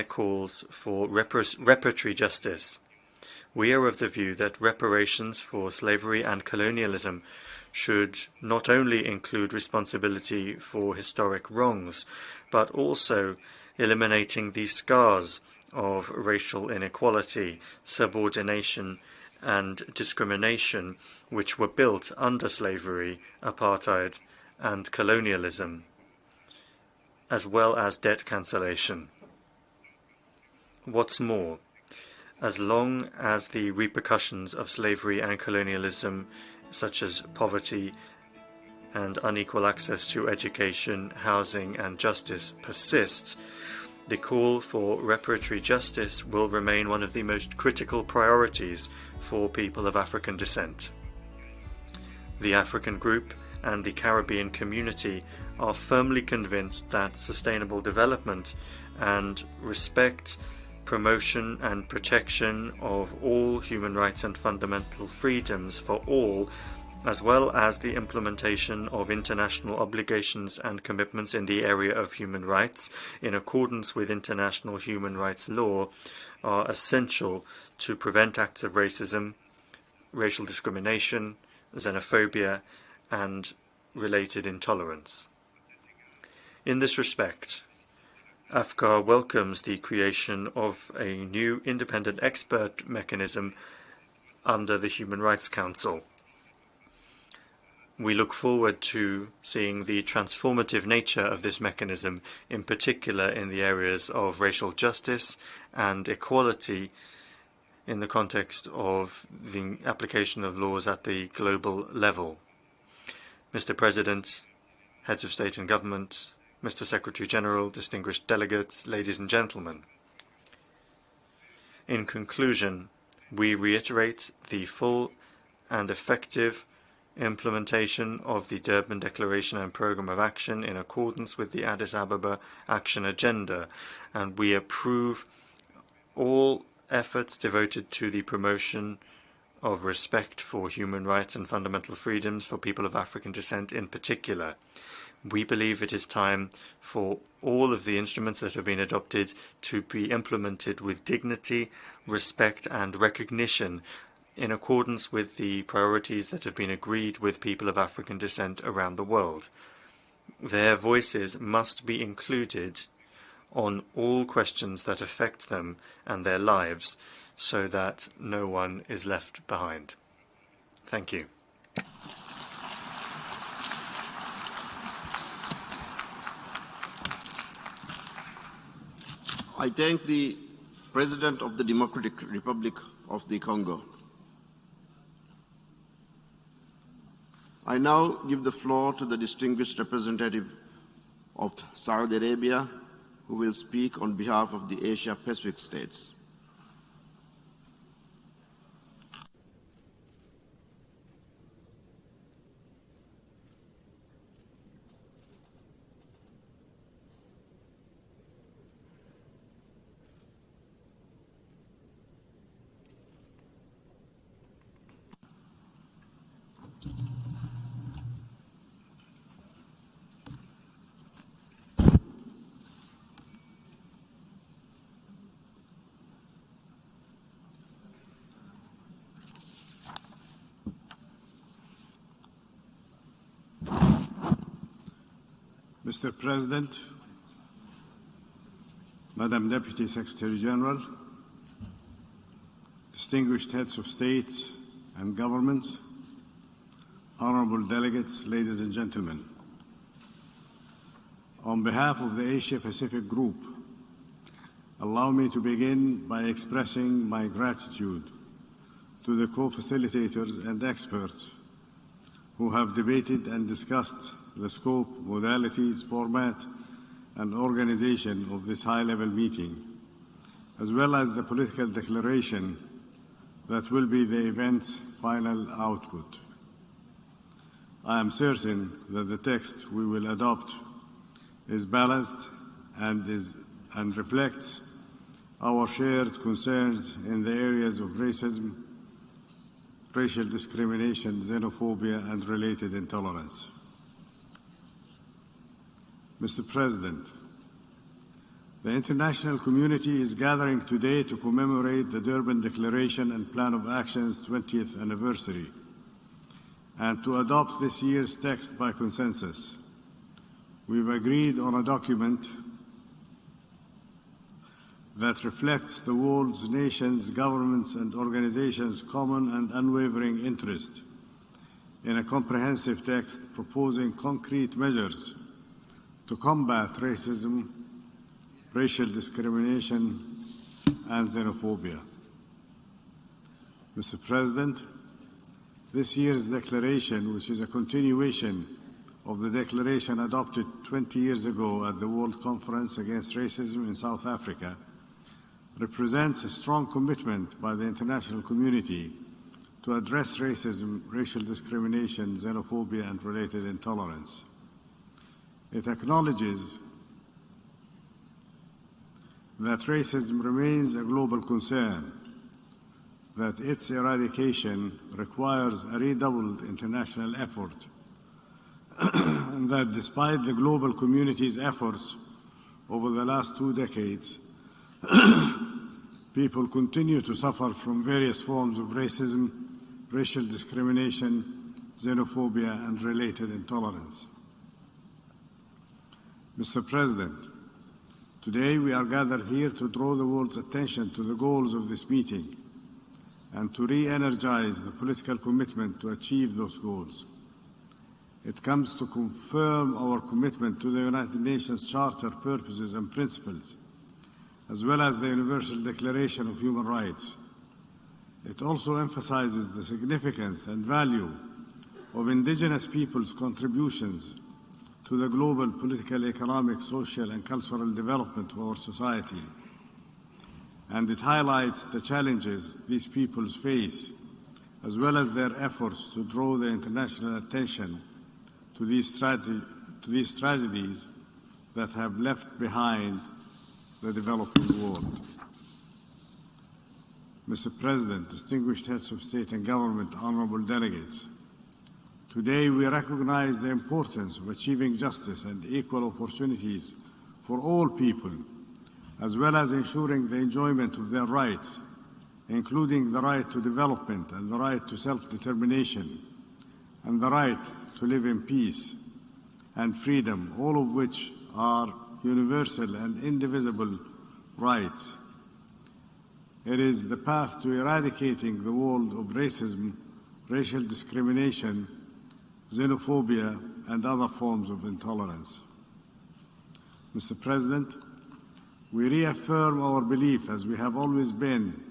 calls for reparatory justice. We are of the view that reparations for slavery and colonialism should not only include responsibility for historic wrongs, but also eliminating the scars of racial inequality, subordination, and discrimination which were built under slavery, apartheid, and colonialism, as well as debt cancellation. What's more, as long as the repercussions of slavery and colonialism, such as poverty and unequal access to education, housing, and justice, persist, the call for reparatory justice will remain one of the most critical priorities for people of African descent. The African Group and the Caribbean community are firmly convinced that sustainable development and respect, promotion and protection of all human rights and fundamental freedoms for all, as well as the implementation of international obligations and commitments in the area of human rights in accordance with international human rights law, are essential to prevent acts of racism, racial discrimination, xenophobia, and related intolerance. In this respect, AFCAR welcomes the creation of a new independent expert mechanism under the Human Rights Council. We look forward to seeing the transformative nature of this mechanism, in particular in the areas of racial justice and equality in the context of the application of laws at the global level. Mr. President, Heads of State and Government, Mr. Secretary General, distinguished delegates, ladies and gentlemen. In conclusion, we reiterate the full and effective implementation of the Durban Declaration and Programme of Action in accordance with the Addis Ababa Action Agenda, and we approve all efforts devoted to the promotion of respect for human rights and fundamental freedoms for people of African descent in particular. We believe it is time for all of the instruments that have been adopted to be implemented with dignity, respect, and recognition in accordance with the priorities that have been agreed with people of African descent around the world. Their voices must be included on all questions that affect them and their lives, so that no one is left behind. Thank you. I thank the President of the Democratic Republic of the Congo. I now give the floor to the distinguished representative of Saudi Arabia, who will speak on behalf of the Asia-Pacific states. Mr. President, Madam Deputy Secretary General, distinguished heads of states and governments, honorable delegates, ladies and gentlemen. On behalf of the Asia-Pacific Group, allow me to begin by expressing my gratitude to the co-facilitators and experts who have debated and discussed the scope, modalities, format, and organization of this high-level meeting, as well as the political declaration that will be the event's final output. I am certain that the text we will adopt is balanced and reflects our shared concerns in the areas of racism, racial discrimination, xenophobia, and related intolerance. Mr. President, The international community is gathering today to commemorate the Durban Declaration and Plan of Action's 20th anniversary and to adopt this year's text by consensus. We've agreed on a document that reflects the world's nations, governments, and organizations' common and unwavering interest in a comprehensive text proposing concrete measures to combat racism, racial discrimination, and xenophobia. Mr. President, this year's declaration, which is a continuation of the declaration adopted 20 years ago at the World Conference Against Racism in South Africa, represents a strong commitment by the international community to address racism, racial discrimination, xenophobia, and related intolerance. It acknowledges that racism remains a global concern, that its eradication requires a redoubled international effort, and that despite the global community's efforts over the last 2 decades, people continue to suffer from various forms of racism, racial discrimination, xenophobia, and related intolerance. Mr. President, today we are gathered here to draw the world's attention to the goals of this meeting and to re-energize the political commitment to achieve those goals. It comes to confirm our commitment to the United Nations Charter purposes and principles, as well as the Universal Declaration of Human Rights. It also emphasizes the significance and value of indigenous peoples' contributions to the global political, economic, social, and cultural development of our society. And it highlights the challenges these peoples face, as well as their efforts to draw the international attention to these tragedies that have left behind the developing world. Mr. President, distinguished heads of state and government, honorable delegates, today we recognize the importance of achieving justice and equal opportunities for all people, as well as ensuring the enjoyment of their rights, including the right to development and the right to self-determination, and the right to live in peace and freedom, all of which are universal and indivisible rights. It is the path to eradicating the world of racism, racial discrimination, xenophobia, and other forms of intolerance. Mr. President, we reaffirm our belief, as we have always been,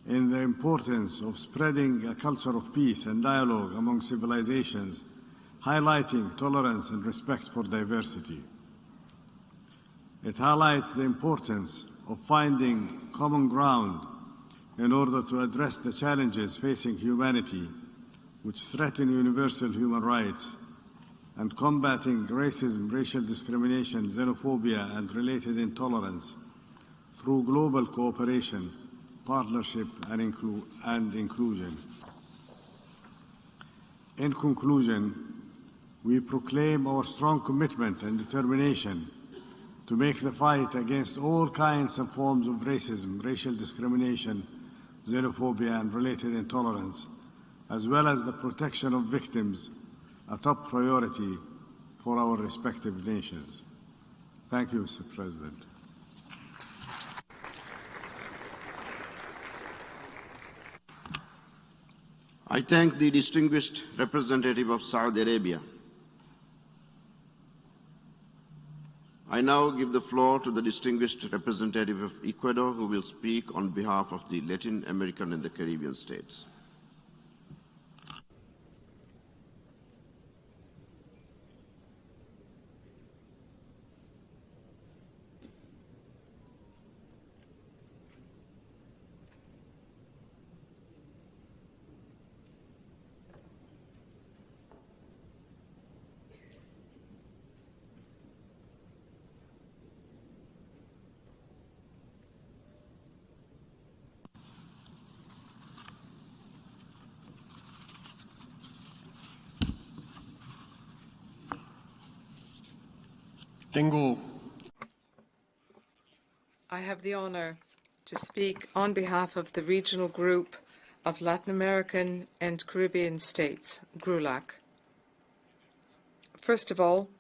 in the importance of spreading a culture of peace and dialogue among civilizations, highlighting tolerance and respect for diversity. It highlights the importance of finding common ground in order to address the challenges facing humanity, which threaten universal human rights, and combating racism, racial discrimination, xenophobia, and related intolerance through global cooperation, partnership, and inclusion. In conclusion, we proclaim our strong commitment and determination to make the fight against all kinds and forms of racism, racial discrimination, xenophobia, and related intolerance, as well as the protection of victims, a top priority for our respective nations. Thank you, Mr. President. I thank the distinguished representative of Saudi Arabia. I now give the floor to the distinguished representative of Ecuador, who will speak on behalf of the Latin American and the Caribbean states. I have the honour to speak on behalf of the Regional Group of Latin American and Caribbean States, GRULAC. First of all,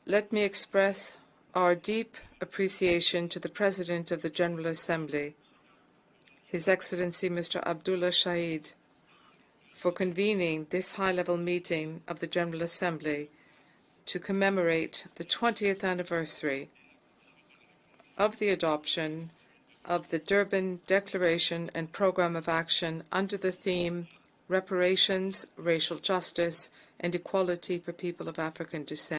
let me express our deep appreciation to the President of the General Assembly, His Excellency Mr. Abdullah Shahid, for convening this high-level meeting of the General Assembly to commemorate the 20th anniversary of the adoption of the Durban Declaration and Programme of Action under the theme Reparations, Racial Justice and Equality for People of African Descent.